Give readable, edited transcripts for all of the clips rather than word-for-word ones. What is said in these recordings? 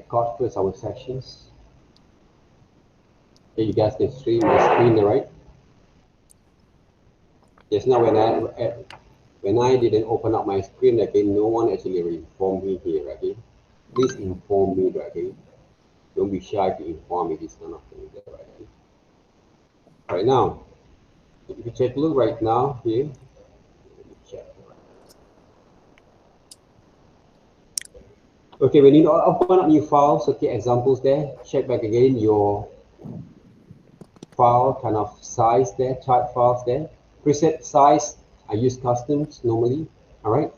record first our sections. Okay, you guys can see my screen, right? Just now when I didn't open up my screen, okay, no one actually informed me here, okay? Please inform me, okay? Don't be shy to inform me this kind of thing, right? Right now, if you take a look right now here, let me check. Okay, when you open up new files, okay, examples there, check back again your file kind of size there, type files there. Preset size, I use customs normally, all right?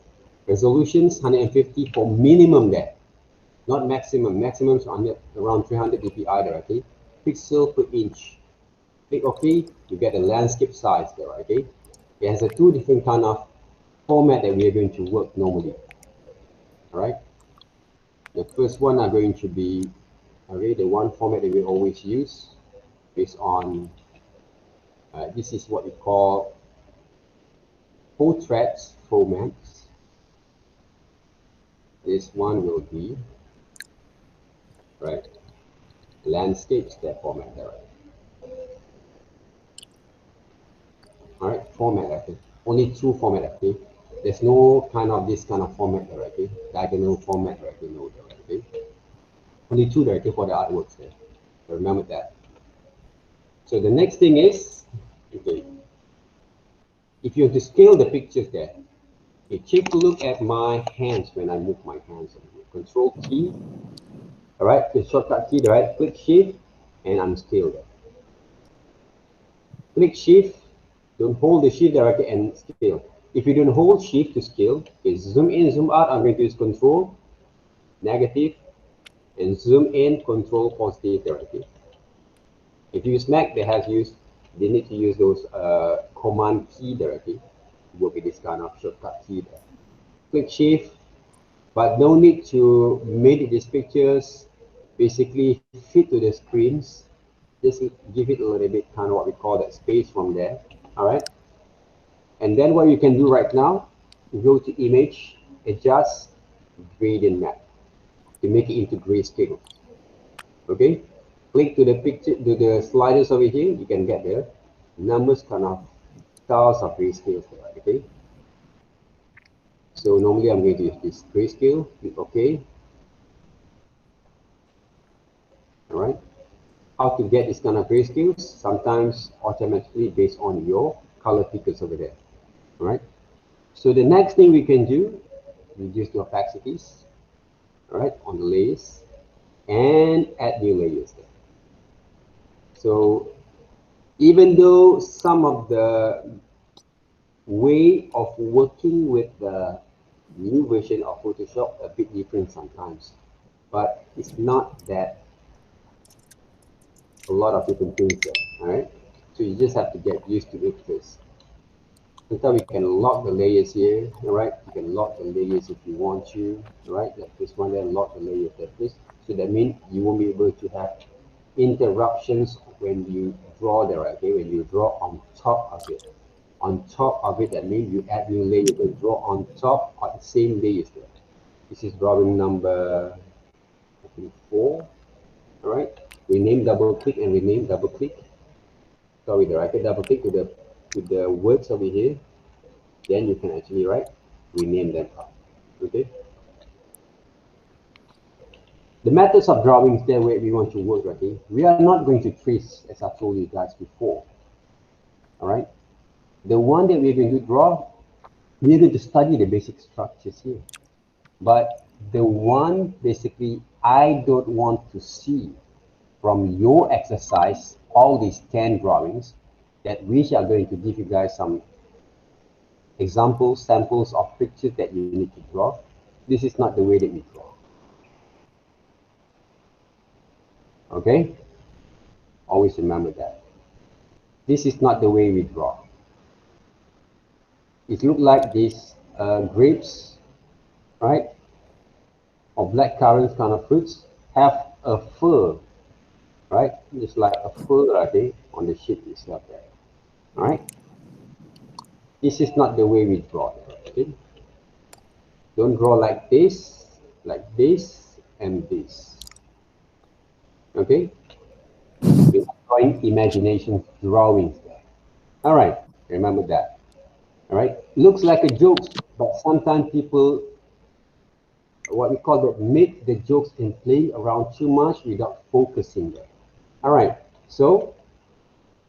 Resolutions, 150 for minimum there, not maximum. Maximum is around 300 dpi there, okay? Pixel per inch. Click OK, you get a landscape size there, okay? It has a two different kind of format that we are going to work normally, all right? The first one are going to be, okay, the one format that we always use based on, this is what we call portraits formats. This one will be, right, landscapes that format there, right? All right, format, okay. Only two format, okay. There's no kind of this kind of format there, okay. Diagonal format, okay, no, there, okay. Only two there, okay, for the artworks there. So remember that. So the next thing is, okay, if you have to scale the pictures there, okay, take a look at my hands when I move my hands. Control key, all right, the shortcut key, right? Click shift and unscale that. Click shift, don't hold the shift directly and scale. If you don't hold shift to scale, okay, zoom in, zoom out, I'm going to use control, negative, and zoom in, control, positive directly. If you use Mac, they need to use those command key directly to work with this kind of shortcut key there. Click shift, but no need to make these pictures basically fit to the screens. Just give it a little bit kind of what we call that space from there. All right. And then what you can do right now, go to image, adjust gradient map to make it into grayscale. Okay. Click to the picture, to the sliders over here. You can get there. Numbers kind of styles of grayscale. Okay. So normally I'm going to use this grayscale. Click OK. All right. How to get this kind of grayscales? Sometimes automatically based on your color pickers over there. All right. So the next thing we can do, reduce the opacities, all right, on the layers, and add new layers there. So even though some of the way of working with the new version of Photoshop a bit different sometimes, but it's not that a lot of different things there, all right? So you just have to get used to it first. Sometimes we can lock the layers here, all right? You can lock the layers if you want to, all right? Like this one there, lock the layers like this. So that means you won't be able to have interruptions when you draw there, okay? When you draw on top of it. On top of it, that means you add new layer, you can draw on top of the same layers there. This is drawing number, I think, 4, all right? Rename, double click, and rename, double click. Sorry, there, I can double click to the words over here. Then you can actually rename them up. Okay. The methods of drawings there where we want to work, okay? We are not going to trace as I told you guys before. All right. The one that we're going to draw, we're going to study the basic structures here. But the one basically I don't want to see from your exercise, all these 10 drawings, that we are going to give you guys some examples, samples of pictures that you need to draw. This is not the way that we draw. Okay? Always remember that. This is not the way we draw. It looks like these grapes, right? Or black currants kind of fruits have a fur, right? It's like a fur, I think, on the sheet itself there. All right? This is not the way we draw. Okay? Don't draw like this, and this. Okay, we're drawing imagination drawings there. All right, remember that. All right, looks like a joke, but sometimes people, what we call that, make the jokes and play around too much without focusing there. All right, so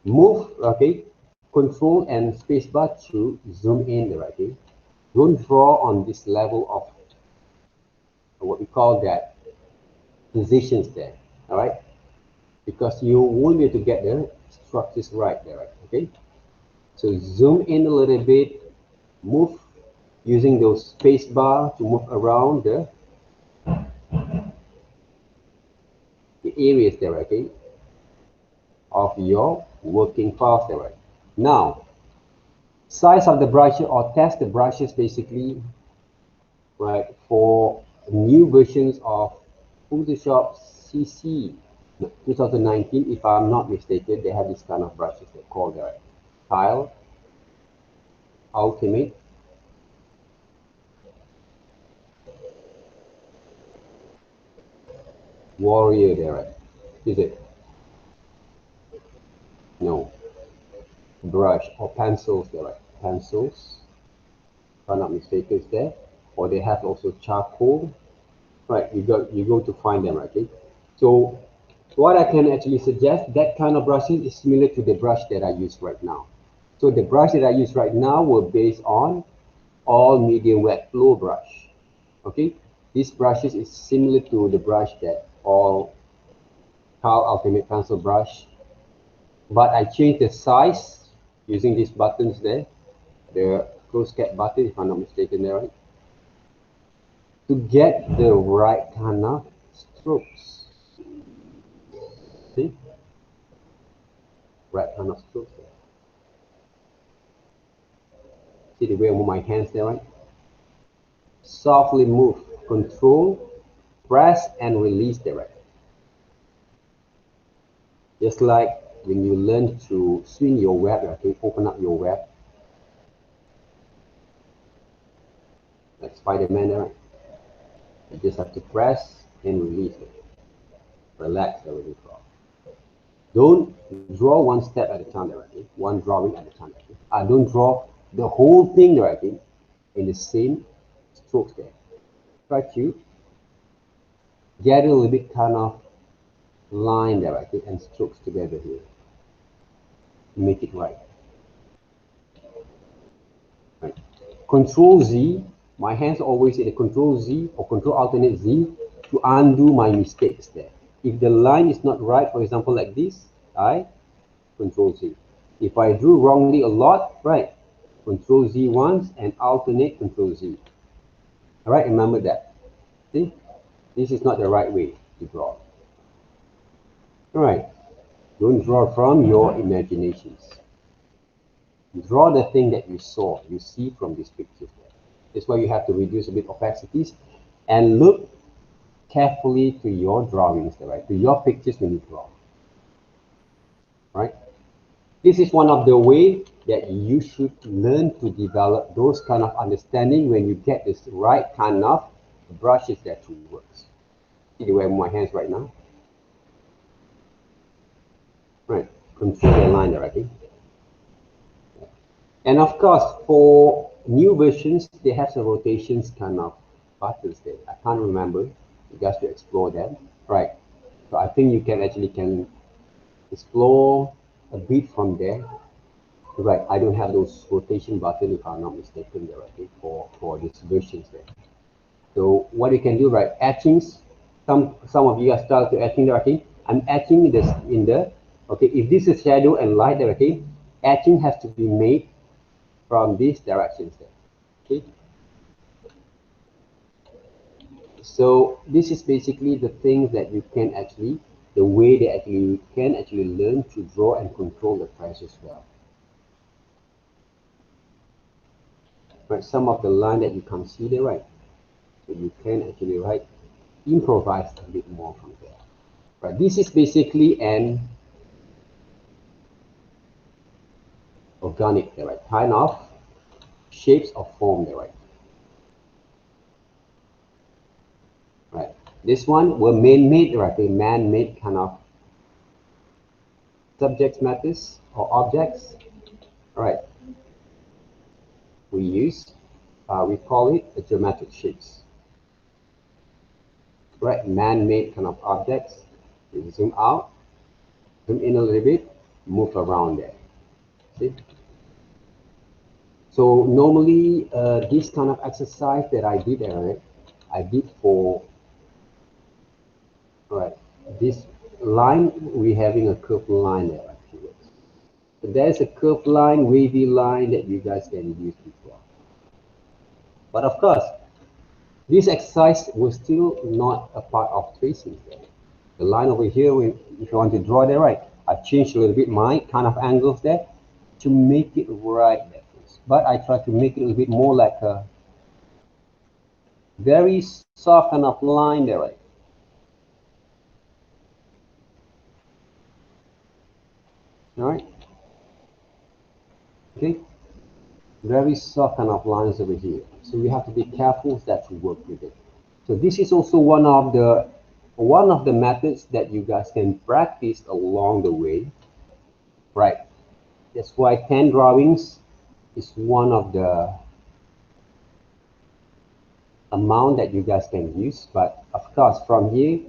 move, okay, control and spacebar to zoom in there, okay. Don't draw on this level of what we call that positions there, all right, because you won't be able to get the structures right there, right? Okay. So zoom in a little bit, move using those space bar to move around the areas there, okay, of your working files there, right? Now, size of the brush or test the brushes basically, right, for new versions of Photoshop CC 2019, if I'm not mistaken, they have this kind of brushes they call the Tile Ultimate. Warrior there, right? Is it? No. Brush or pencils there, right? Pencils, if I'm not mistaken, is there. Or they have also charcoal. Right, you go to find them, right? Okay? So what I can actually suggest, that kind of brushing is similar to the brush that I use right now. So the brush that I use right now were based on all medium wet flow brush. Okay, these brushes is similar to the brush that all Carl Ultimate Pencil brush, but I changed the size using these buttons there, the close cap button, if I'm not mistaken there, right? To get the right kind of strokes. See? Right kind of strokes there. See the way I move my hands there, right? Softly move, control, press and release there, right? Just like when you learn to swing your web, okay, open up your web, like Spider-Man there, right? You just have to press and release it. Relax the really draw. Don't draw one step at a time directly, one drawing at a time directly. Don't draw the whole thing directly in the same strokes there. Try to get a little bit kind of line directly and strokes together here. Make it right. Right. Control Z, my hands are always in the Control Z or Control Alternate Z to undo my mistakes there. If the line is not right, for example, like this, I Control Z. If I drew wrongly a lot, right, Control Z once and alternate Control Z. All right, remember that. See, this is not the right way to draw. All right, don't draw from your imaginations. Draw the thing that you saw, you see from these pictures. That's why you have to reduce a bit opacities and look carefully to your drawings, right? To your pictures when you draw, right? This is one of the ways that you should learn to develop those kind of understanding when you get this right kind of brushes that works. See the way I move my hands right now? Right, control the line directly. And of course, for new versions, they have some rotations kind of buttons there. I can't remember. You guys should explore them. Right. So I think you can explore a bit from there. Right. I don't have those rotation buttons if I'm not mistaken there, right, for these versions there. So what you can do, right? Etchings. Some of you are start to etching there, okay? I'm etching this in the okay. If this is shadow and light there, okay, etching has to be made from these directions there. Okay. So this is basically the things that you can actually, the way that actually you can actually learn to draw and control the press as well. Right, some of the line that you can see there, right? So you can actually improvise a bit more from there. Right, this is basically an organic there, right? Kind of shapes of form there, right? Right. This one were man-made, right? A man-made kind of subject matters or objects. All right. We call it a geometric shapes. Right, man-made kind of objects. We zoom out, zoom in a little bit, move around there. See? So normally, this kind of exercise that I did, I did for, right, this line, we're having a curved line there. Actually. So there's a curved line, wavy line that you guys can use before. But of course, this exercise was still not a part of tracing there. The line over here, if you want to draw there, right, I've changed a little bit my kind of angles there to make it right there. But I try to make it a little bit more like a very soft kind of line there, right? All right. Okay. Very soft kind of lines over here. So we have to be careful that you work with it. So this is also one of the methods that you guys can practice along the way, right? That's why 10 drawings is one of the amount that you guys can use. But of course, from here,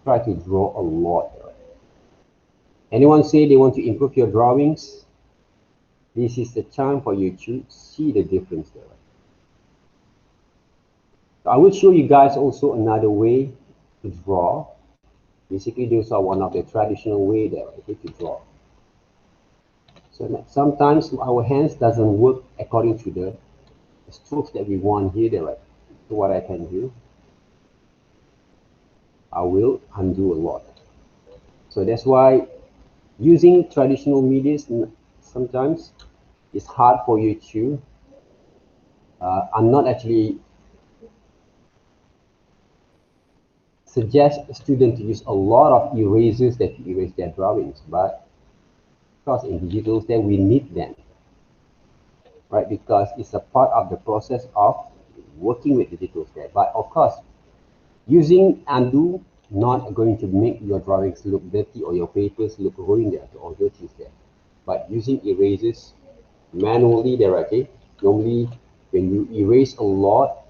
try to draw a lot. Anyone say they want to improve your drawings? This is the time for you to see the difference there. So I will show you guys also another way to draw. Basically, those are one of the traditional way there, okay, to draw. So sometimes our hands doesn't work according to the strokes that we want here there, right? So what I can do, I will undo a lot. So that's why using traditional medias sometimes it's hard for you to. I'm not actually suggest a student to use a lot of erasers that to erase their drawings, but of course in digitals then we need them, right? Because it's a part of the process of working with digitals there. But of course, using undo not going to make your drawings look dirty or your papers look ruined there or dirty there. But using erasers manually there, okay? Normally when you erase a lot,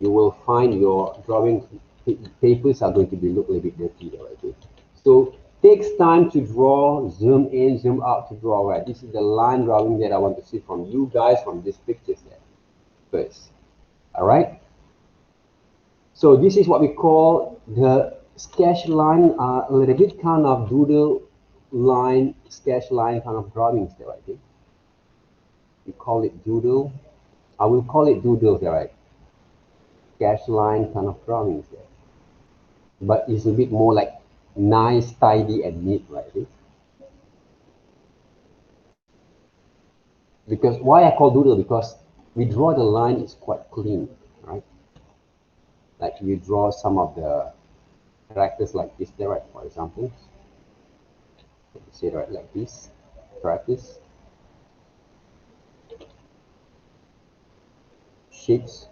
you will find your drawing papers are going to be look a little bit dirty there, okay? So takes time to draw, zoom in, zoom out to draw, right? This is the line drawing that I want to see from you guys from these pictures there first. All right. So this is what we call the sketch line, a little bit kind of doodle line, sketch line kind of drawings there, I think. We call it doodle. I will call it doodle there, right? Sketch line kind of drawings there. But it's a bit more like nice, tidy, and neat, right? Because why I call doodle? Because we draw the line is quite clean, right? Like you draw some of the characters like this there, right? For example, say right like this, characters, shapes,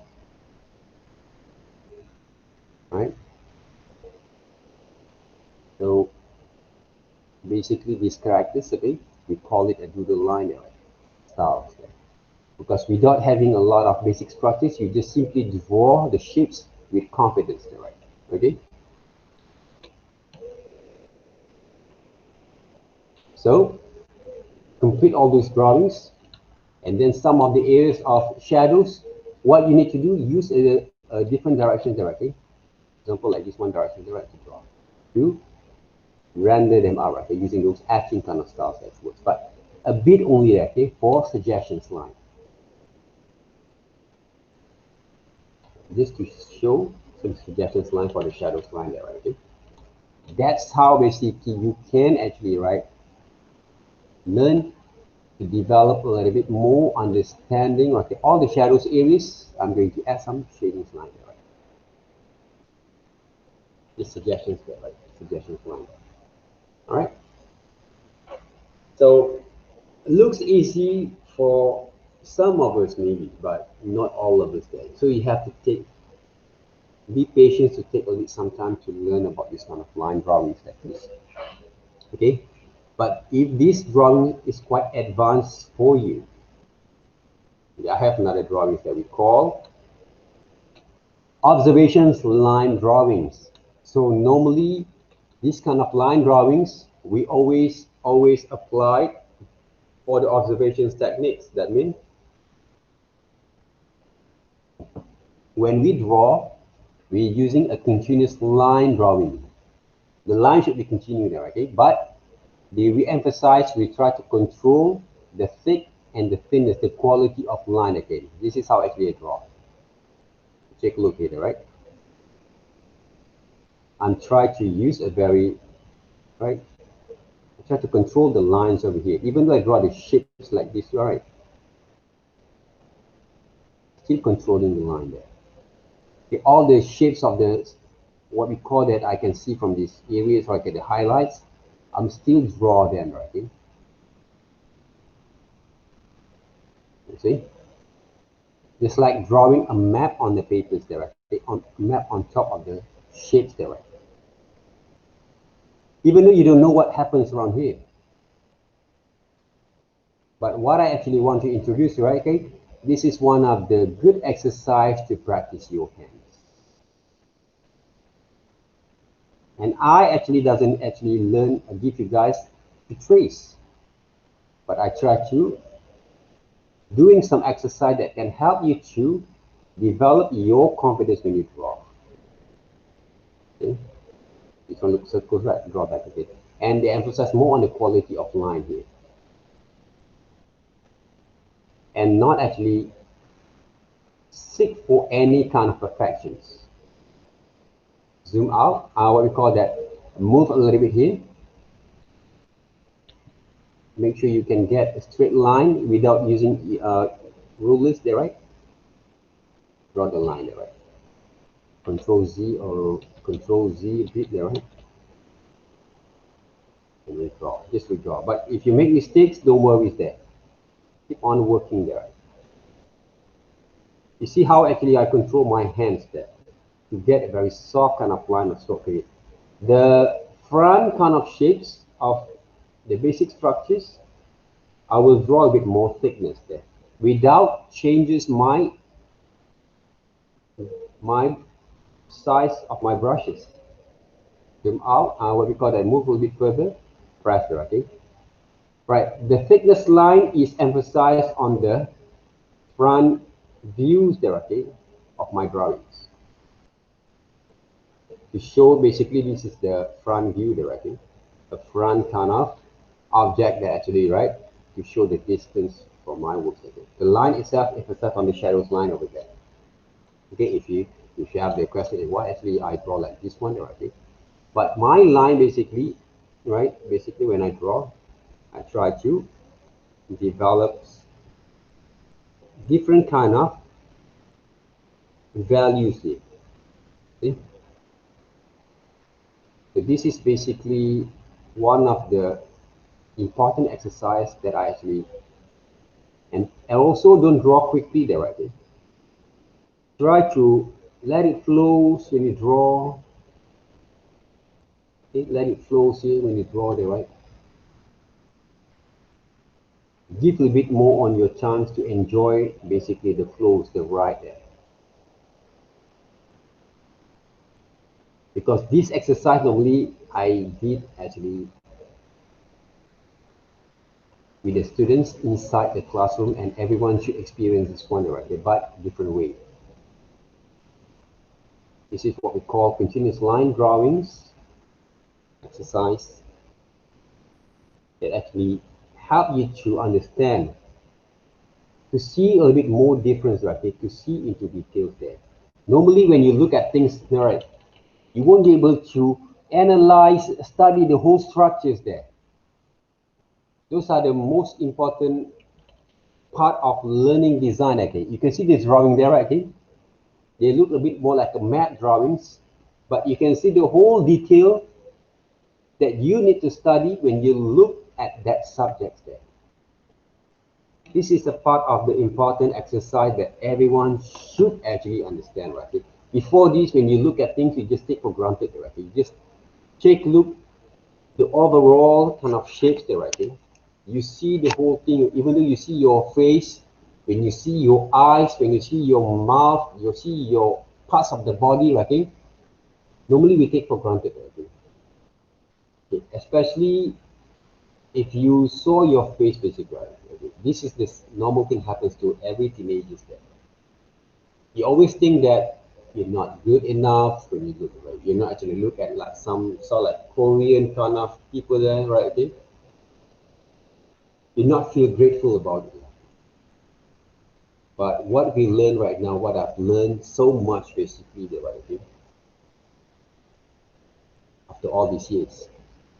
right? So basically these characters, okay, we call it a doodle line there, right? Styles there. Because without having a lot of basic structures, you just simply draw the shapes with confidence there, right? Okay. So complete all those drawings, and then some of the areas of shadows, what you need to do, use a different direction there, okay? Example like this one direction there, right, to draw. To render them out, right? Using those etching kind of styles that works, but a bit only, okay, for suggestions line. Just to show some suggestions line for the shadows line there, right? Okay? That's how basically you can actually, right, learn to develop a little bit more understanding. Okay, all the shadows areas, I'm going to add some shadings line there, right? Just suggestions there, right? Suggestions line. All right. So it looks easy for some of us maybe, but not all of us there. So you have to take be patient to take a little some time to learn about this kind of line drawings like this. Okay, but if this drawing is quite advanced for you, I have another drawings that we call observations line drawings. So normally this kind of line drawings we always apply for the observations techniques. That means when we draw, we're using a continuous line drawing. The line should be continued there, okay? But we emphasize, we try to control the thick and the thinness, the quality of line again. This is how actually I draw. Take a look here, right? And try to use a very, right? I try to control the lines over here. Even though I draw the shapes like this, right? Still controlling the line there. Okay, all the shapes of the, what we call that, I can see from these areas, right? Okay, the highlights, I'm still draw them, right? Okay? You see? It's like drawing a map on the papers there, right? On map on top of the shapes there, right? Even though you don't know what happens around here. But what I actually want to introduce you, right? Okay, this is one of the good exercise to practice your hands. And I actually doesn't actually learn or give you guys to trace, but I try to doing some exercise that can help you to develop your confidence when you draw. Okay? This one looks circles, right? Draw back a bit. And they emphasize more on the quality of line here. And not actually seek for any kind of perfections. Zoom out, what we call that, move a little bit here. Make sure you can get a straight line without using rulers there, right? Draw the line there, right? Control Z or Control Z a bit there, right? And withdraw, just withdraw. But if you make mistakes, don't worry there. Keep on working there. You see how actually I control my hands there to get a very soft kind of line of stroke here. The front kind of shapes of the basic structures, I will draw a bit more thickness there without changes my size of my brushes. Zoom out, what we call that, move a little bit further, press there, okay? Right, the thickness line is emphasized on the front views there, okay, of my drawings. To show basically this is the front view there, okay? The front kind of object there actually, right? To show the distance from my works. Okay? The line itself is emphasized on the shadows line over there. Okay, if you have the question, why actually I draw like this one, okay? But my line basically, right? Basically when I draw, I try to develop different kind of values here. Okay? So this is basically one of the important exercise that I actually, and also don't draw quickly there, right? Okay? Try to let it flow when you draw. Okay? Let it flow here when you draw there, right? Give a bit more on your chance to enjoy basically the flows, the ride there. Because this exercise normally I did actually with the students inside the classroom, and everyone should experience this one, right? But different way. This is what we call continuous line drawings exercise that actually help you to understand, to see a little bit more difference, right? To see into details there. Normally when you look at things, right, you won't be able to analyze, study the whole structures there. Those are the most important part of learning design, okay? You can see this drawing there, right? Okay? They look a bit more like a map drawings, but you can see the whole detail that you need to study when you look at that subject there. This is a part of the important exercise that everyone should actually understand, right? Before this, when you look at things, you just take for granted directly. You just take a look the overall kind of shapes directly. You see the whole thing, even though you see your face, when you see your eyes, when you see your mouth, you see your parts of the body, right? Normally we take for granted, right? Okay. Especially if you saw your face basically, right? This is this normal thing happens to every teenager. You always think that you're not good enough when you look, right? You're not actually look at like some sort of like Korean kind of people there, right? Okay? You not feel grateful about it. But what we learn right now, what I've learned so much basically, the right thing, after all these years,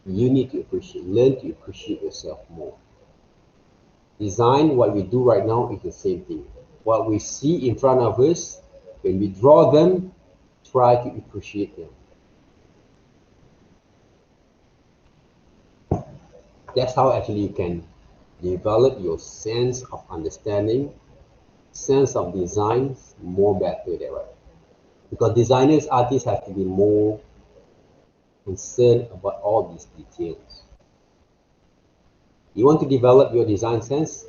you need to appreciate, learn to appreciate yourself more. Design, what we do right now is the same thing. What we see in front of us, when we draw them, try to appreciate them. That's how actually you can develop your sense of understanding, sense of design more better there, right? Because designers, artists have to be more concerned about all these details. You want to develop your design sense?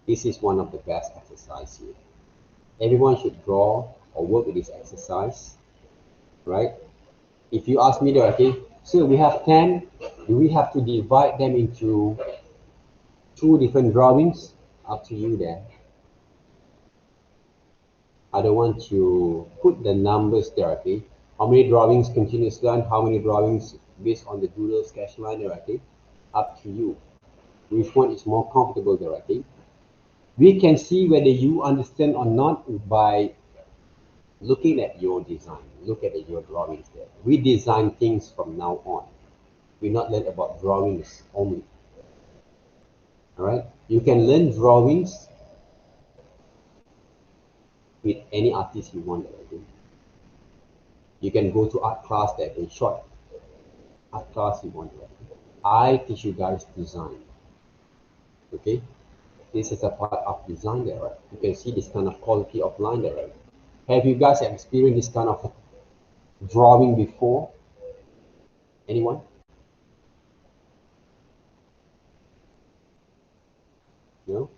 This is one of the best exercises here. Everyone should draw or work with this exercise, right? If you ask me directly, so we have 10, do we have to divide them into 2 different drawings? Up to you there. I don't want to put the numbers directly. How many drawings continuous line? How many drawings based on the doodle sketch line directly? Up to you. Which one is more comfortable directly? We can see whether you understand or not by looking at your design. Look at your drawings there. We design things from now on. We not learn about drawings only. All right. You can learn drawings with any artist you want. Right? You can go to art class that in short art class you want. Right? I teach you guys design. Okay. This is a part of design there. Right? You can see this kind of quality of line there. Right? Have you guys experienced this kind of drawing before? Anyone? No?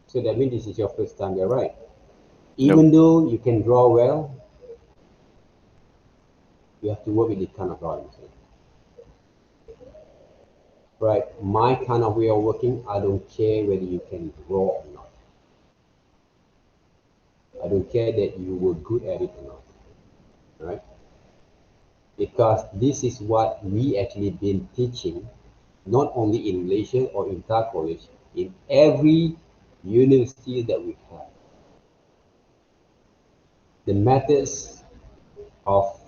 So that means this is your first time there, right? Nope. Even though you can draw well, you have to work with this kind of drawings. Right? My kind of way of working, I don't care whether you can draw or not. I don't care that you were good at it or not. Right? Because this is what we actually been teaching, not only in Malaysia or in Thai college, in every university that we have. The methods of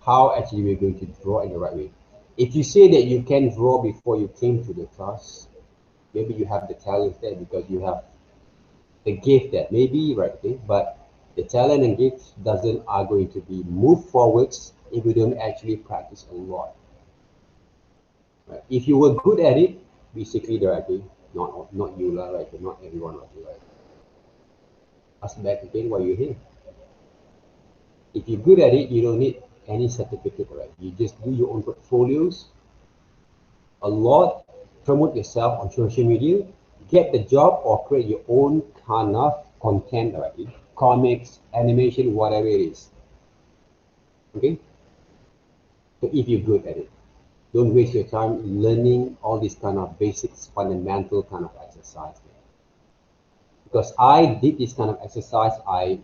how actually we're going to draw in the right way. If you say that you can draw before you came to the class, maybe you have the talent there because you have the gift that maybe right there, but the talent and gift doesn't are going to be moved forwards if you don't actually practice a lot. Right? If you were good at it, basically directly, not you lah, right? Not everyone of you, right? Ask back again why you're here. If you're good at it, you don't need any certificate, right? You just do your own portfolios a lot, promote yourself on social media, get the job or create your own kind of content already, comics, animation, whatever it is. Okay? So if you're good at it, don't waste your time learning all these kind of basics, fundamental kind of exercise. Because I did this kind of exercise, I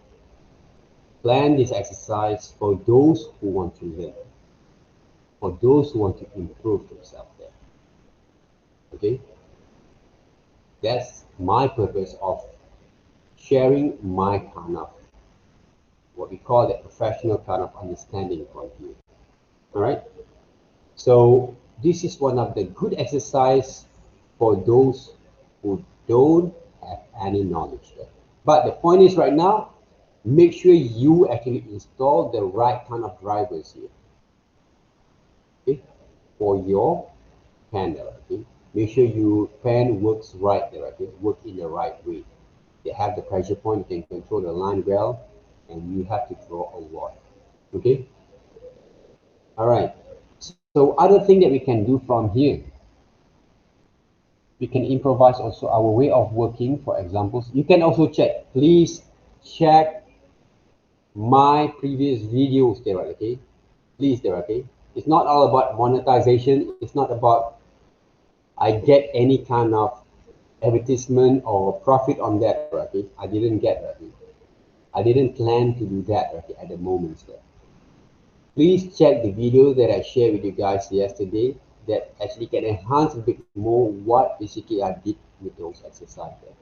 planned this exercise for those who want to learn, for those who want to improve themselves there. Okay? That's my purpose of sharing my kind of what we call the professional kind of understanding from you. All right. So this is one of the good exercise for those who don't have any knowledge there. But the point is right now, make sure you actually install the right kind of drivers here. Okay, for your pen there. Okay, make sure your pen works right there. Okay, work in the right way. They have the pressure point, you can control the line well. and you have to draw a lot. Okay. All right. So other thing that we can do from here, we can improvise also our way of working. For examples, you can also check. Please check my previous videos there, okay? Please there, okay? It's not all about monetization. It's not about I get any kind of advertisement or profit on that, okay? I didn't get that. I didn't plan to do that, okay, at the moment. There. Please check the video that I shared with you guys yesterday that actually can enhance a bit more what basically I did with those exercises.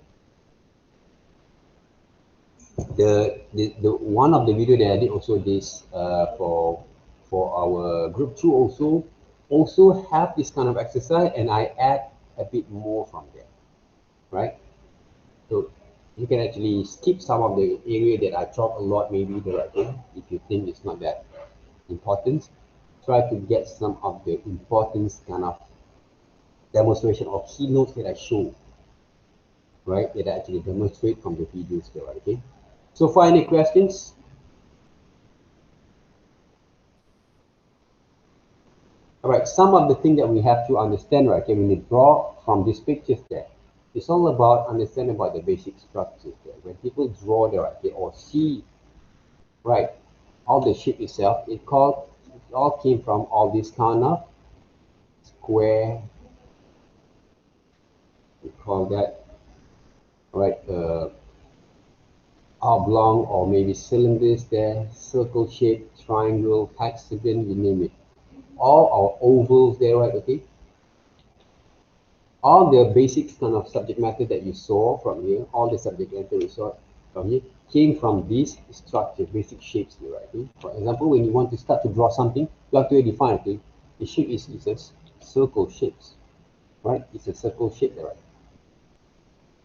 The one of the video that I did also this for our group 2 also have this kind of exercise, and I add a bit more from there, right? So you can actually skip some of the area that I talk a lot maybe directly if you think it's not that important. Try to get some of the importance kind of demonstration or keynotes that I show, right? That I actually demonstrate from the videos there, okay? So far, any questions? All right, some of the things that we have to understand, right, when you draw from these pictures there, it's all about understanding about the basic structures there. When people draw there, right, or see, right, all the shape itself, it all came from all this kind of square, we call that, right, oblong or maybe cylinders there, circle shape, triangle, hexagon, you name it. All our ovals there, right, okay? All the basic kind of subject matter that you saw from here, all the subject matter you saw from here came from these structures, basic shapes here, right? Okay? For example, when you want to start to draw something, you have to define, okay, the shape is a circle shapes, right? It's a circle shape there, right?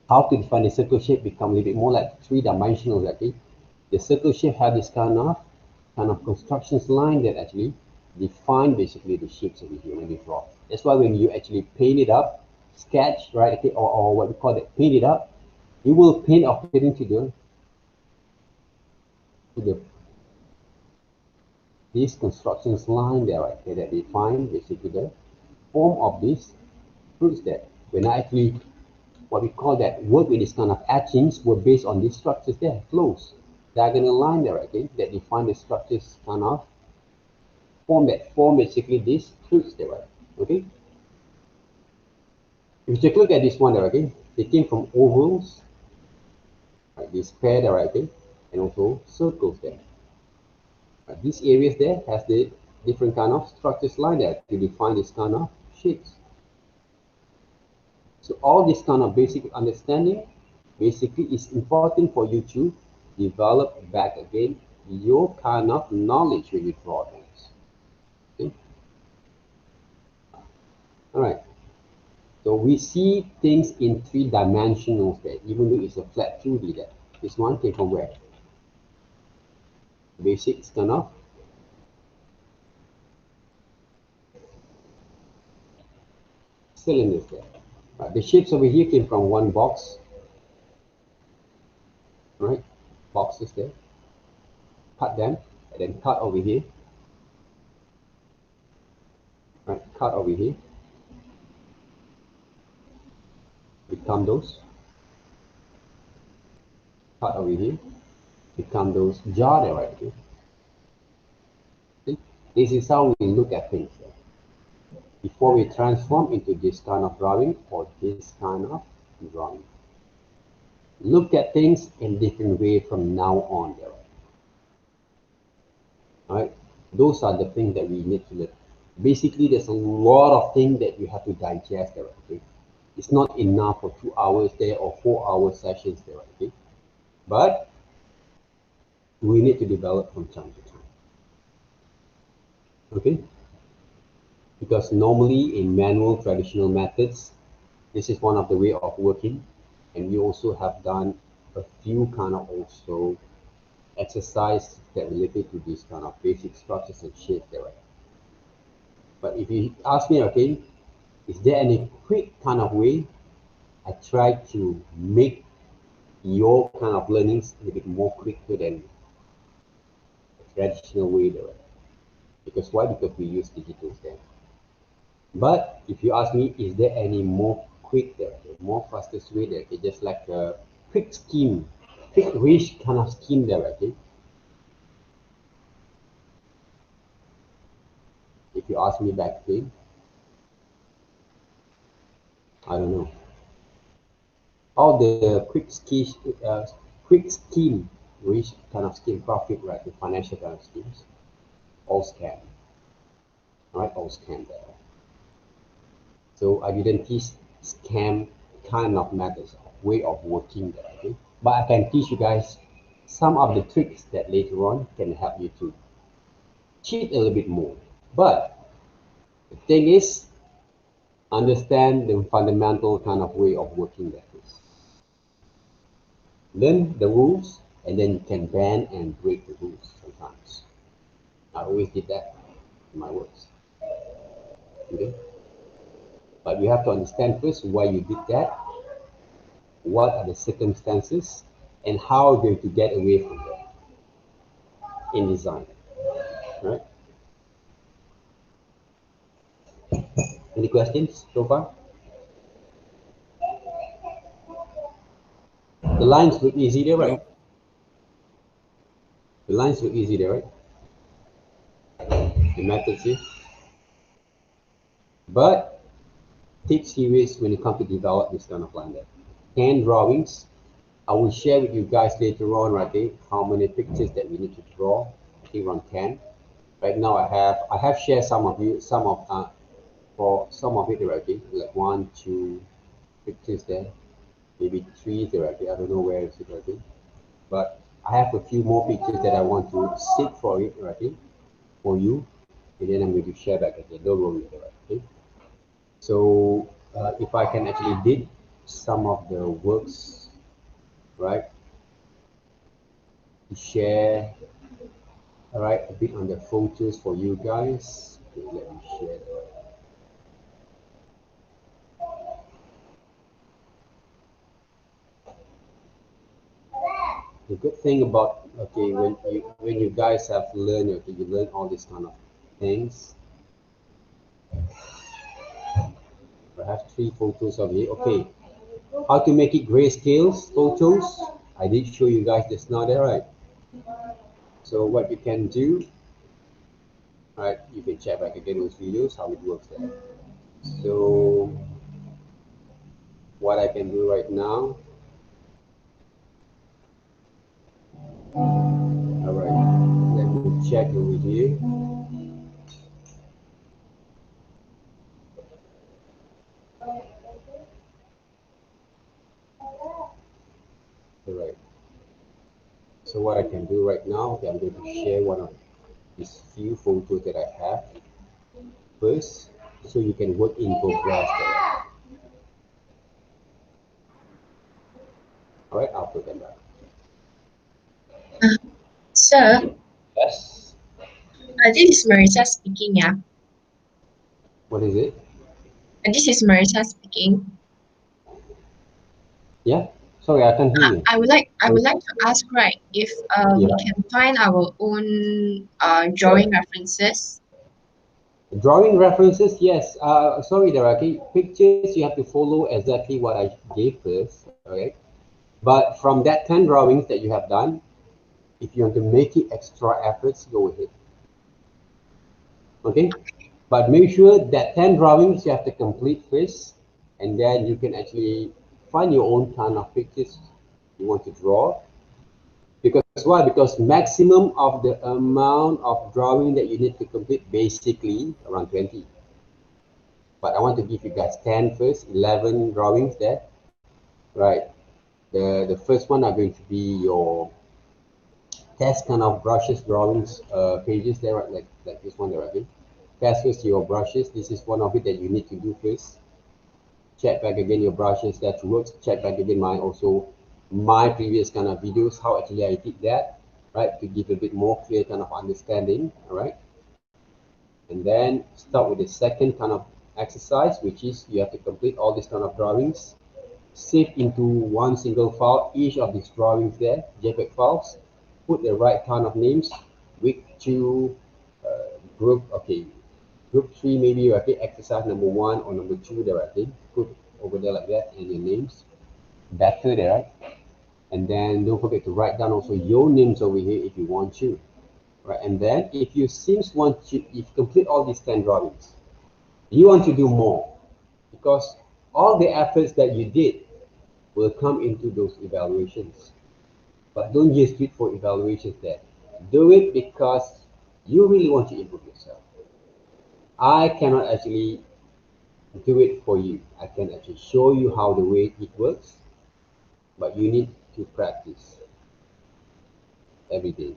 How to define the circle shape become a little bit more like three-dimensional, okay? The circle shape have this kind of constructions line that actually define basically the shapes over here when you draw. That's why when you actually paint it up, sketch, right, okay, or what we call it, paint it up, you will paint according to the this constructions line there, right, okay, that define basically the form of these fruits there. When I actually what we call that work with this kind of etchings were based on these structures there, flows, diagonal line there, okay, that define the structures kind of form basically these fruits there, right, okay. If you take a look at this one there, okay, they came from ovals, right, this pair there, right, okay, and also circles there. Right, these areas there has the different kind of structures line there to define this kind of shapes. So all this kind of basic understanding basically is important for you to develop back again your kind of knowledge when you draw things. Okay? All right. So we see things in three dimensionals there, even though it's a flat 2D there. This one came from where? Basics kind of cylinders there. Right. The shapes over here came from one box, right? Boxes there. Cut them, and then cut over here. Right, cut over here. Become those. Cut over here. Become those jar there, right here. See? This is how we look at things before we transform into this kind of drawing or this kind of drawing. Look at things in different way from now on there. All right, those are the things that we need to look. Basically, there's a lot of things that you have to digest there. Okay, it's not enough for 2 hours there or 4 hour sessions there. Okay, but we need to develop from time to time. Okay, because normally in manual traditional methods, this is one of the way of working, and we also have done a few kind of also exercise that related to this kind of basic structures and shapes there. But if you ask me, okay, is there any quick kind of way I try to make your kind of learnings a little bit more quicker than traditional way there. Because why? Because we use digitals there. But if you ask me, is there any more quick there, more fastest way there? Okay, just like a quick scheme, quick wish kind of scheme there, okay? If you ask me back again, I don't know. All the quick scheme, wish kind of scheme, profit, right? The financial kind of schemes, all scam, right? All scam there. So I didn't teach scam kind of methods, way of working there, okay? But I can teach you guys some of the tricks that later on can help you to cheat a little bit more. But the thing is, understand the fundamental kind of way of working that is. Learn the rules, and then you can bend and break the rules sometimes. I always did that in my works. Okay? But you have to understand first why you did that, what are the circumstances, and how you're going to get away from that in design. Right? Any questions so far? The lines look easy there, right? No. The lines look easy there, right? The methods here. But take serious when it comes to develop this kind of line there. Hand drawings. I will share with you guys later on, right? Okay, how many pictures that we need to draw. I think around 10. Right now I have shared some of you, some of for some of it already, like 1, 2 pictures there, maybe 3 already. I don't know where is it already. But I have a few more pictures that I want to seek for it already for you, and then I'm going to share back again. Don't worry about it. Okay? So if I can actually did some of the works, right, to share, all right, a bit on the photos for you guys. Okay, let me share that. The good thing about, okay, when you guys have learned, okay, you learn all these kind of things. I have 3 photos of it. Okay, how to make it grayscales photos? I did show you guys just now there, right? So what you can do, right? You can check back again those videos how it works there. So what I can do right now, all right, let me check over here. All right. So what I can do right now, okay, I'm going to share one of these few photos that I have first, so you can work in progress there. All right, I'll put them back. Sir, Yes. this is Marissa speaking, yeah. What is it? This is Marissa speaking. Yeah. Sorry, I can't hear you. I would like to ask, right, if we Yeah. can find our own drawing references. Drawing references, yes. Sorry, Daraki. Pictures, you have to follow exactly what I gave first. Okay. But from that 10 drawings that you have done, if you want to make it extra efforts, go ahead. Okay. But make sure that 10 drawings you have to complete first, and then you can actually find your own kind of pictures you want to draw. Because why? Because maximum of the amount of drawing that you need to complete, basically around 20. But I want to give you guys 10 first, 11 drawings there. Right. The first one are going to be your test kind of brushes drawings pages there, right? Like this one there, right? Test first your brushes. This is one of it that you need to do first. Check back again your brushes that works. Check back again my previous kind of videos, how actually I did that, right? To give a bit more clear kind of understanding, all right? And then start with the second kind of exercise, which is you have to complete all these kind of drawings, save into one single file each of these drawings there, JPEG files, put the right kind of names, week 2, group, okay, group 3 maybe, okay, exercise number 1 or number 2 there, okay, put over there like that, and your names, better there, right? And then don't forget to write down also your names over here if you want to, right? And then if you seems want to, if you complete all these 10 drawings, you want to do more, because all the efforts that you did will come into those evaluations. But don't just do it for evaluations there. Do it because you really want to improve yourself. I cannot actually do it for you. I can actually show you how the way it works, but you need to practice every day.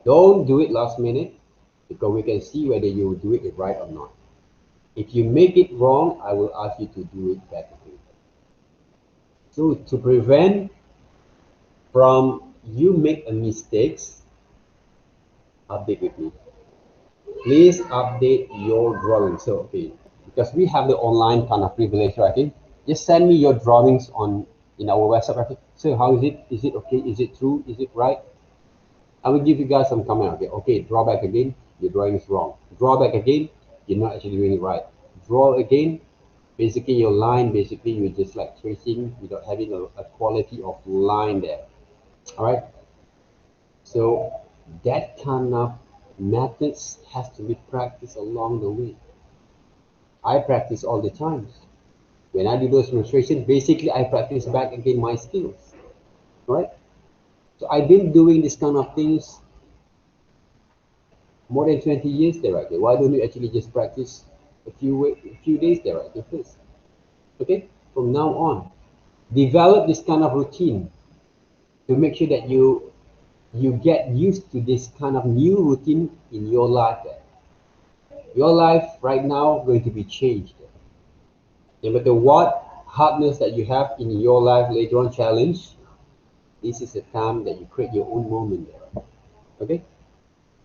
Don't do it last minute, because we can see whether you do it right or not. If you make it wrong, I will ask you to do it better. So to prevent from you make a mistakes, update with me. Please update your drawing. So okay, because we have the online kind of privilege, right? Okay? Just send me your drawings on in our website, right? So how is it? Is it okay? Is it true? Is it right? I will give you guys some comment. Okay, okay, draw back again. Your drawing is wrong. Draw back again. You're not actually doing it right. Draw again. Basically, your line, basically, you're just like tracing without having a quality of line there. All right. So that kind of methods has to be practiced along the way. I practice all the time. When I do those demonstrations, basically I practice back again my skills. Right? So I've been doing this kind of things more than 20 years there, right? Why don't you actually just practice a few days there, right? First. Okay? From now on. Develop this kind of routine to make sure that you get used to this kind of new routine in your life there. Your life right now going to be changed. No matter what hardness that you have in your life later on, challenge, this is the time that you create your own moment there. Okay?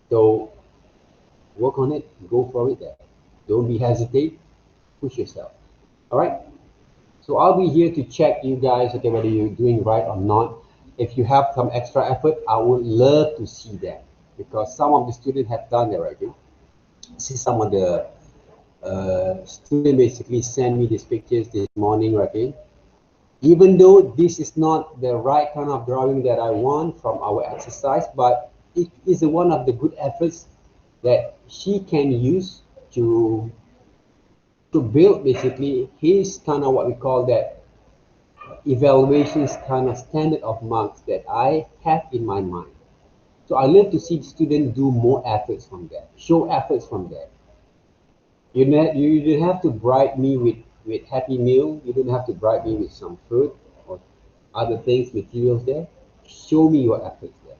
So work on it, go for it there. Don't be hesitate, push yourself. Alright? So I'll be here to check you guys, okay, whether you're doing right or not. If you have some extra effort, I would love to see that, because some of the students have done that already. See some of the student basically send me these pictures this morning, okay? Even though this is not the right kind of drawing that I want from our exercise, but it is one of the good efforts that she can use to build basically his kind of what we call that evaluations kind of standard of marks that I have in my mind. So I love to see students do more efforts from that, show efforts from that. You don't have to bribe me with Happy Meal. You don't have to bribe me with some food or other things, materials there. Show me your efforts there.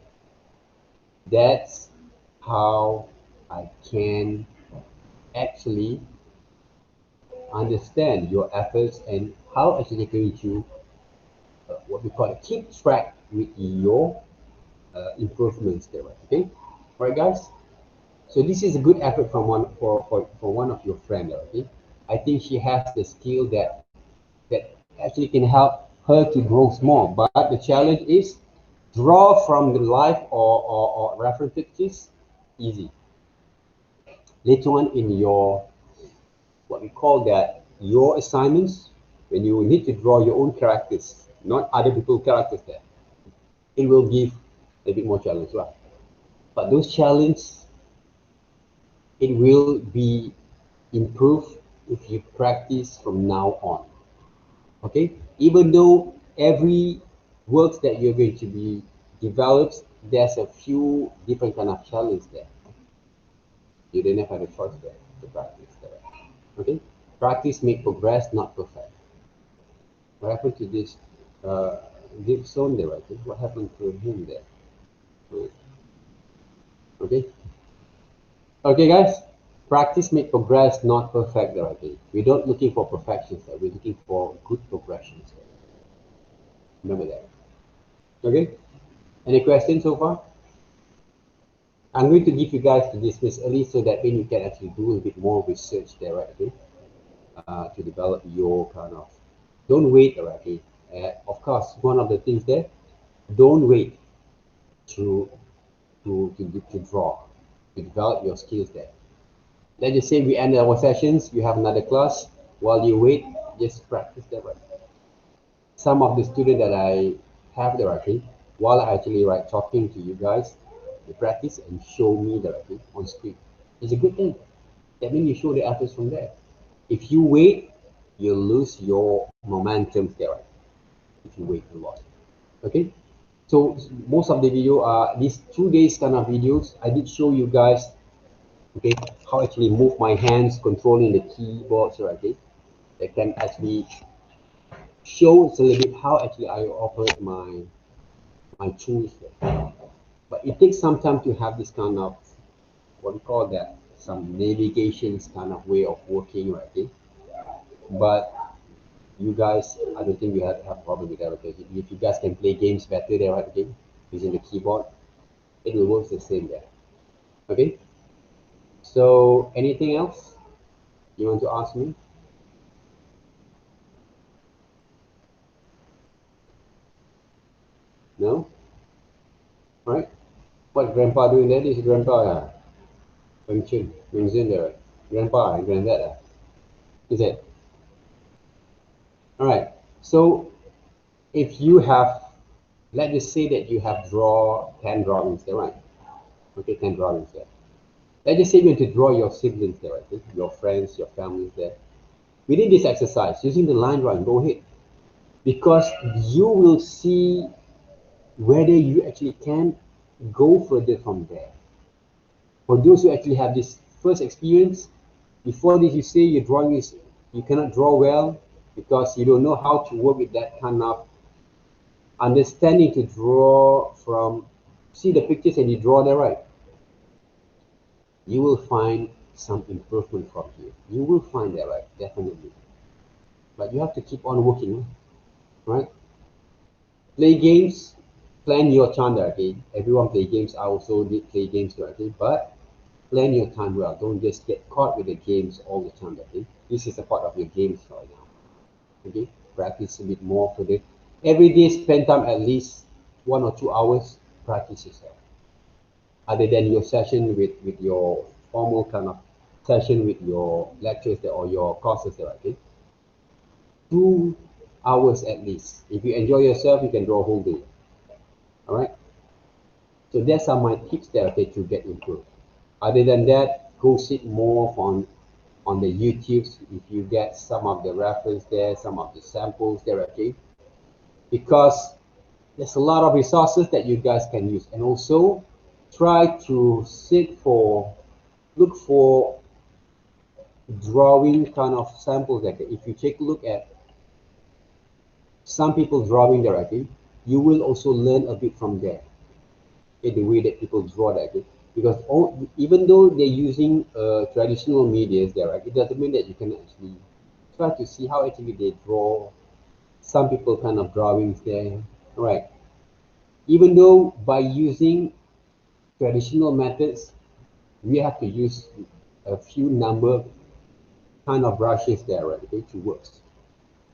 That's how I can actually understand your efforts and how actually going to what we call it, keep track with your improvements there. Okay, all right, guys. So this is a good effort from one for one of your friends. Okay, I think she has the skill that actually can help her to grow small. But the challenge is draw from the life or reference pictures, easy. Later on in your what we call that your assignments, when you need to draw your own characters, not other people's characters there, it will give a bit more challenge, right? But those challenges, it will be improved if you practice from now on. Okay, even though every works that you're going to be developed, there's a few different kind of challenge there. You don't have a choice there to practice there. Okay, practice make progress, not perfect. What happened to this Gibson there? I think what happened to him there? Okay, okay, guys. Practice make progress, not perfect there. Okay, we're not looking for perfections there. We're looking for good progressions there. Remember that. Okay. Any questions so far? I'm going to give you guys to dismiss early so that then you can actually do a bit more research there, right? Okay? To develop your kind of. Don't wait, already. Of course, one of the things there, don't wait to to draw, to develop your skills there. Let's just say we end our sessions, you have another class. While you wait, just practice that way. Some of the students that I have directly, while I actually talking to you guys, they practice and show me directly on screen. It's a good thing. That means you show the efforts from there. If you wait, you lose your momentum there. If you wait a lot. Okay? So most of the video are these 2 days kind of videos. I did show you guys, okay, how actually move my hands controlling the keyboards, right? Okay, that can actually show a little bit how actually I operate my tools there. But it takes some time to have this kind of what we call that, some navigations kind of way of working, right? Okay, but you guys, I don't think you have problem with that. Okay, if you guys can play games better there, right? Okay, using the keyboard, it will work the same there. Okay. So anything else you want to ask me? No? Right? What grandpa doing there? This is grandpa, Weng Chun, Weng Zin there. Grandpa and granddad. Is it? Alright. So if you have, let's just say that you have draw 10 drawings there, right? Okay, 10 drawings there. Let's just say you want to draw your siblings there, right? Your friends, your families there. Within this exercise, using the line drawing, go ahead. Because you will see whether you actually can go further from there. For those who actually have this first experience, before this you say your drawing is, you cannot draw well because you don't know how to work with that kind of understanding to draw from, see the pictures and you draw there, right? You will find some improvement from here. You will find that, right? Definitely. But you have to keep on working, right? Play games, plan your time there, okay? Everyone play games. I also did play games there, okay? But plan your time well. Don't just get caught with the games all the time, okay? This is a part of your games right now, okay? Practice a bit more for the every day. Spend time at least 1 or 2 hours. Practice yourself. Other than your session with your formal kind of session with your lectures there, or your courses there, okay? 2 hours at least. If you enjoy yourself, you can draw a whole day. All right. So that's are my tips there, okay, to get improved. Other than that, go sit more on the YouTubes. If you get some of the reference there, some of the samples there, okay, because there's a lot of resources that you guys can use. And also try to look for drawing kind of samples. Like if you take a look at some people drawing there, okay, you will also learn a bit from there. Okay, the way that people draw that, okay? Because even though they're using traditional medias there, right, it doesn't mean that you can actually try to see how actually they draw. Some people kind of drawings there, right? Even though by using traditional methods, we have to use a few number kind of brushes there, right, okay, to work.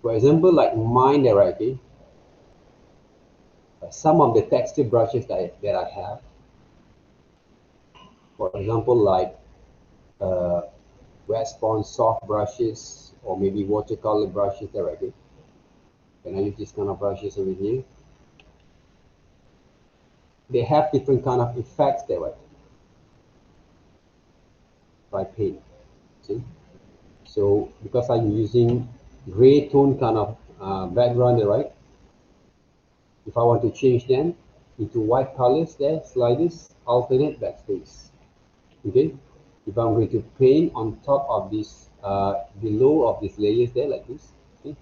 For example, like mine there, right, okay, some of the texture brushes that I have, for example, like wet sponge soft brushes, or maybe watercolor brushes directly. Can I use this kind of brushes over here? They have different kind of effects there, right? By paint, see? So because I'm using gray tone kind of background there, right? If I want to change them into white colors there, sliders, alternate backspace. Okay? If I'm going to paint on top of this, below of these layers there, like this, okay?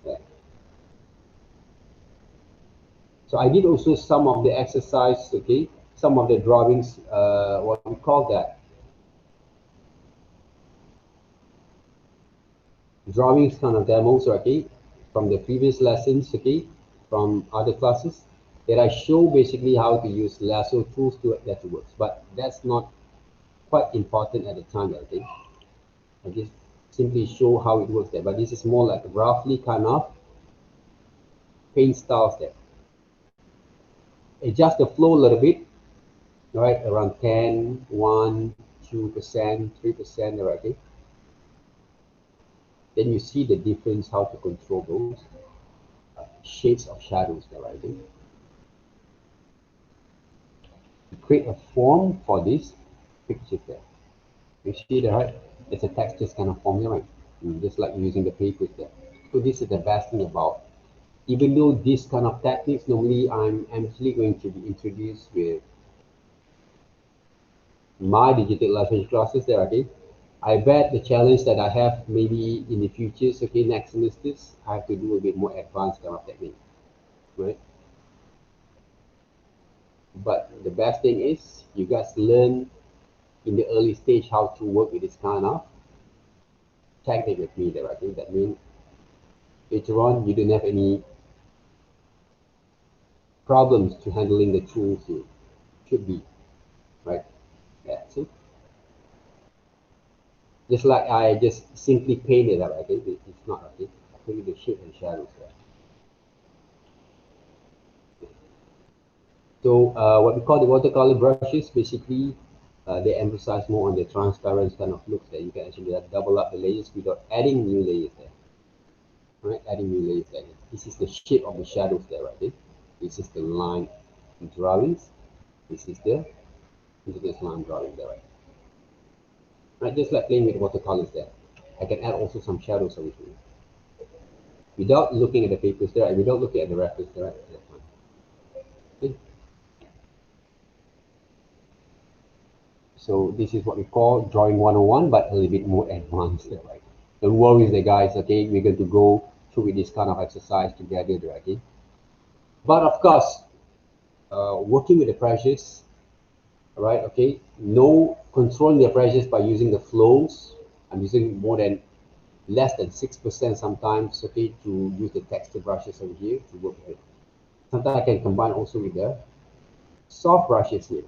Yeah. So I did also some of the exercise, okay, some of the drawings, what we call that, drawings kind of demos, okay, from the previous lessons, okay, from other classes, that I show basically how to use lasso tools that works. But that's not quite important at the time, I think. I just simply show how it works there. But this is more like roughly kind of paint styles there. adjust the flow a little bit, right, around 10, 1, 2%, 3%, right, okay? Then you see the difference, how to control those shades of shadows there, right? Okay? You create a form for this picture there. You see that, right? It's a texture kind of form here, right? Just like using the papers there. So this is the best thing about, even though this kind of techniques, normally I'm actually going to be introduced with my digital illustration classes there, okay? I bet the challenge that I have maybe in the future, okay, next semesters, I have to do a bit more advanced kind of technique, right? But the best thing is you guys learn in the early stage how to work with this kind of technique with me there. I think that means later on you don't have any problems to handling the tools you should be, right? Yeah, see? Just like I just simply painted that, I think it's not, okay? I put the shape and shadows there. So what we call the watercolor brushes, basically they emphasize more on the transparent kind of looks that you can actually double up the layers without adding new layers there. Right, adding new layers there. This is the shape of the shadows there, right? Okay? This is the line drawings. This is the line drawing there, right? Right, just like playing with watercolors there. I can add also some shadows over here. Without looking at the papers there, without looking at the reference there, right? Okay. So this is what we call drawing 101, but a little bit more advanced there, right? Don't worry there, guys, okay? We're going to go through with this kind of exercise together there, okay? But of course, working with the pressures, right, okay, no controlling the pressures by using the flows. I'm using more than less than 6% sometimes, okay, to use the texture brushes over here to work with it. Sometimes I can combine also with the soft brushes here.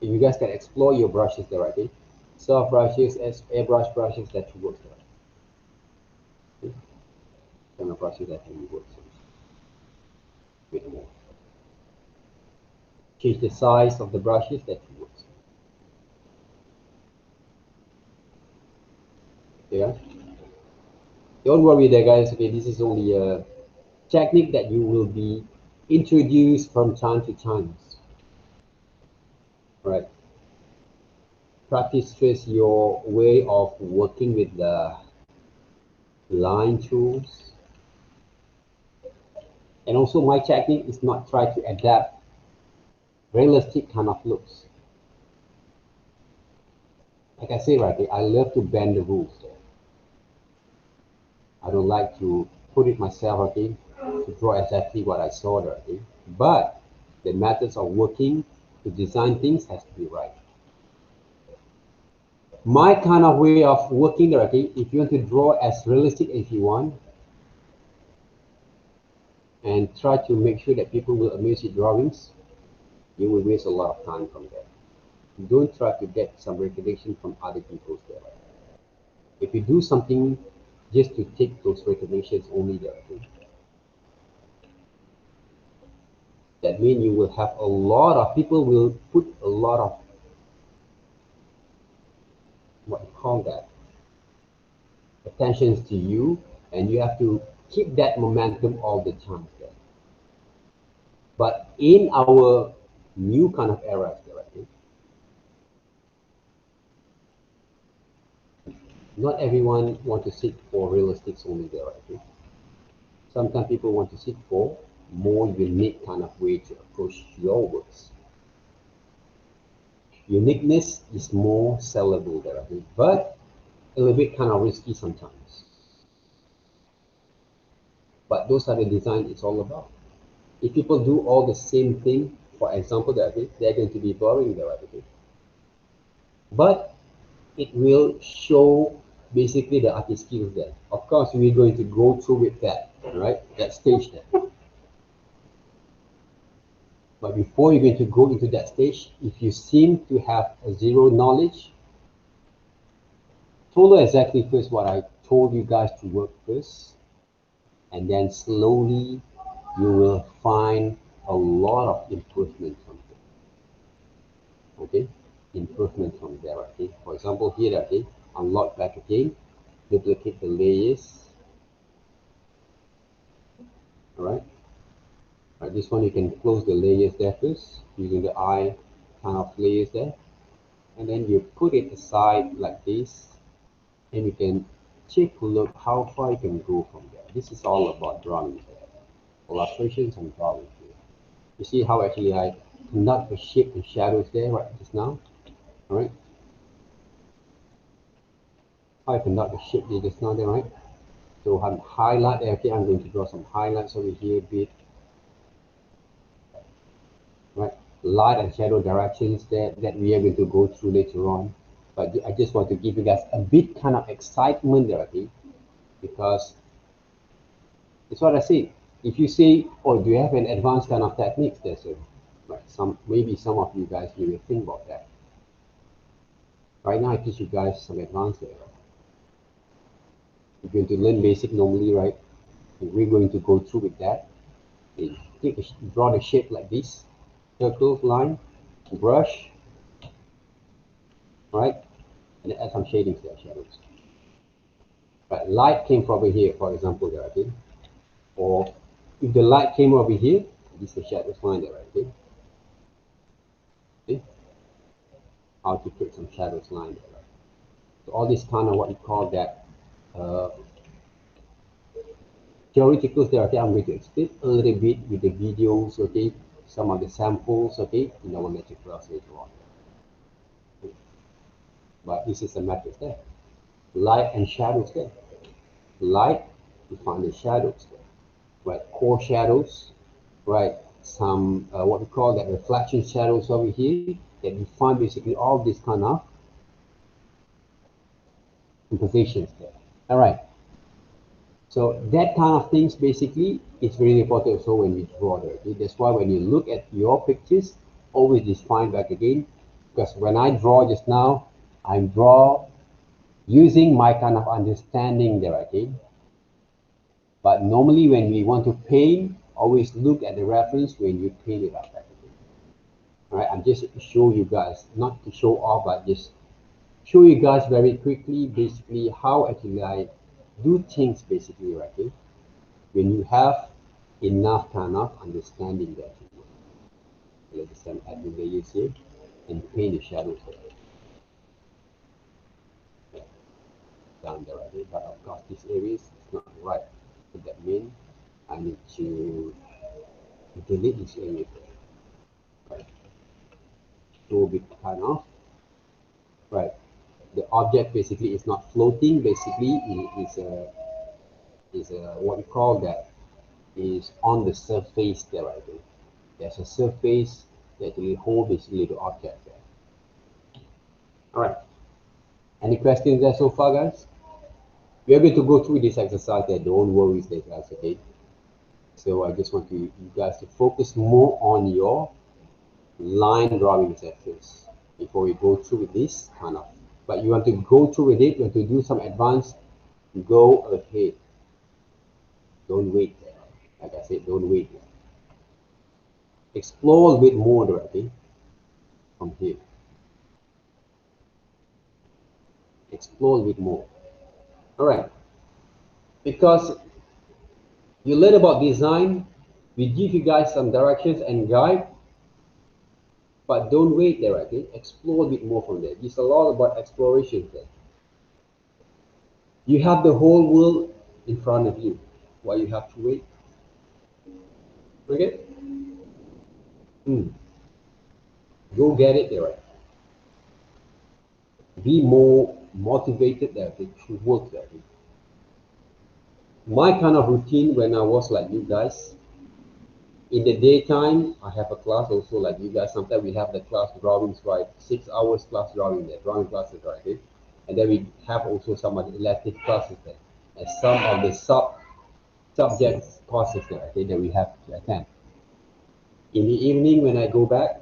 And you guys can explore your brushes there, right? Okay? Soft brushes as airbrush brushes that you work there. Okay? Kind of brushes that can work with more. Change the size of the brushes that you work. Yeah. Don't worry there, guys. Okay, this is only a technique that you will be introduced from time to time. Right. Practice first your way of working with the line tools. And also my technique is not try to adapt realistic kind of looks. Like I say, right, I love to bend the rules. I don't like to put it myself, okay, to draw exactly what I saw there, okay? But the methods of working to design things has to be right. My kind of way of working there, okay, if you want to draw as realistic as you want, and try to make sure that people will amuse your drawings, you will waste a lot of time from there. Don't try to get some recognition from other people's there. If you do something just to take those recognitions only there, okay, that means you will have a lot of people will put a lot of what you call that attentions to you, and you have to keep that momentum all the time there. But in our new kind of era, right, not everyone want to seek for realistics only there, right? Sometimes people want to seek for more unique kind of way to approach your works. Uniqueness is more sellable there, I think, but a little bit kind of risky sometimes. But those are the design it's all about. If people do all the same thing, for example, that they're going to be boring there, I think. But it will show basically the artist skills there. Of course, we're going to go through with that, right? That stage there. But before you're going to go into that stage, if you seem to have a zero knowledge, follow exactly first what I told you guys to work first, and then slowly you will find a lot of improvement from there. Okay, improvement from there. Okay, for example here, okay, unlock back again, duplicate the layers. All right. This one you can close the layers there first using the eye kind of layers there, and then you put it aside like this, and you can take a look how far you can go from there. This is all about drawing there, illustrations and drawing here. You see how actually I conduct the shape and shadows there right just now. All right, how I conduct the shape there just now there, right? So I'm highlight there. Okay, I'm going to draw some highlights over here a bit. Right, light and shadow directions that we are going to go through later on, but I just want to give you guys a bit kind of excitement there, okay, because it's what I say. If you say, oh, do you have an advanced kind of techniques there, so right, maybe some of you guys may think about that. Right now I teach you guys some advanced there. You're going to learn basic normally, right? And we're going to go through with that. Draw the shape like this, circle, line, brush, right? And add some shadings there, shadows. Right, light came from over here, for example, there, okay? Or if the light came over here, this is the shadows line there, okay? Okay? How to create some shadows line there, right? So all this kind of what you call that theoreticals there, okay? I'm going to explain a little bit with the videos, okay? Some of the samples, okay? In our lecture class later on. Okay? But this is the method there. Light and shadows there. Light, you find the shadows there. Right, core shadows, right, some what we call that reflection shadows over here that define basically all these kind of compositions there. All right, so that kind of things basically it's very important also when we draw there. Okay? That's why when you look at your pictures, always define back again, because when I draw just now, I draw using my kind of understanding there, okay? But normally when we want to paint, always look at the reference when you paint it up. All right, I'm just to show you guys, not to show off, but just show you guys very quickly, basically how actually I do things basically, right? Okay? When you have enough kind of understanding that. Let's just add the layers here and paint the shadows down there, right? Okay? But of course, these areas is not right. So that means I need to delete this area. Right? So bit kind of right. The object basically is not floating. Basically, it is what we call that is on the surface there. Right? There's a surface that will hold basically the object there. All right. Any questions there so far, guys? We are going to go through this exercise there. Don't worry, guys. Okay. So I just want you guys to focus more on your line drawings at first before we go through with this kind of. But you want to go through with it. You want to do some advanced. Go ahead. Don't wait. Like I said, don't wait. Explore a bit more directly from here. Explore a bit more. All right. Because you learn about design, we give you guys some directions and guide, but don't wait there, okay? Explore a bit more from there. It's a lot about exploration there. You have the whole world in front of you. Why you have to wait? Okay? Go get it there, right? Be more motivated there, okay, to work there. Okay? My kind of routine when I was like you guys, in the daytime, I have a class also like you guys. Sometimes we have the class drawings, right? 6 hours class drawing there, drawing classes, right? Okay? And then we have also some of the elective classes there, and some of the subjects courses there, okay, that we have to attend. In the evening, when I go back,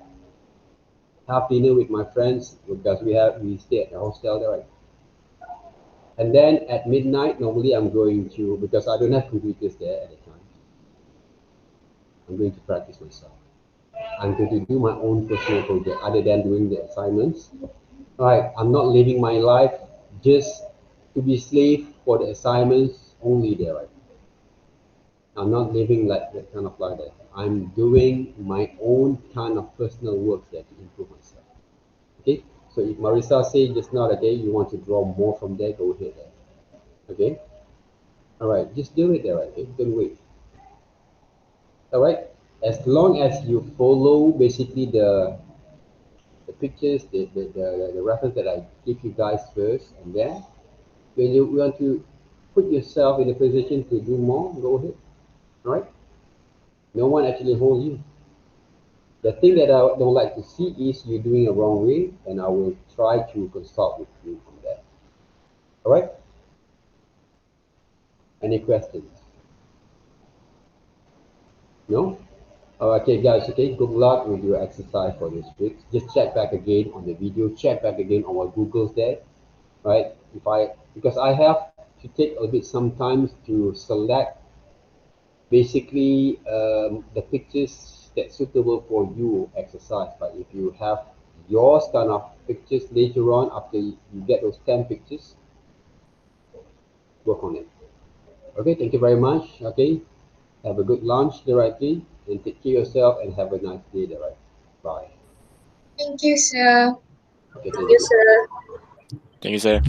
have dinner with my friends because we stay at the hostel there, right? And then at midnight, normally I'm going to, because I don't have computers there at the time. I'm going to practice myself. I'm going to do my own personal project other than doing the assignments. All right, I'm not living my life just to be slave for the assignments only there, right? I'm not living like that kind of like that. I'm doing my own kind of personal work there to improve myself. Okay, so if Marissa said just now, okay, you want to draw more from there, go ahead there. Okay, all right, just do it there, right? Okay, don't wait. All right, as long as you follow basically the pictures, the reference that I give you guys first, and then when you want to put yourself in a position to do more, go ahead. All right, no one actually hold you. The thing that I don't like to see is you doing a wrong way, and I will try to consult with you on that. All right? Any questions? No? Okay, guys. Okay, good luck with your exercise for this week. Just check back again on the video. Check back again on what Google's there, right? Because I have to take a bit sometimes to select basically the pictures that's suitable for you exercise. But if you have yours kind of pictures later on after you get those 10 pictures, work on it. Okay, thank you very much. Okay, have a good lunch directly and take care of yourself and have a nice day there. Bye. Thank you, sir. Okay, thank you. Thank you, sir.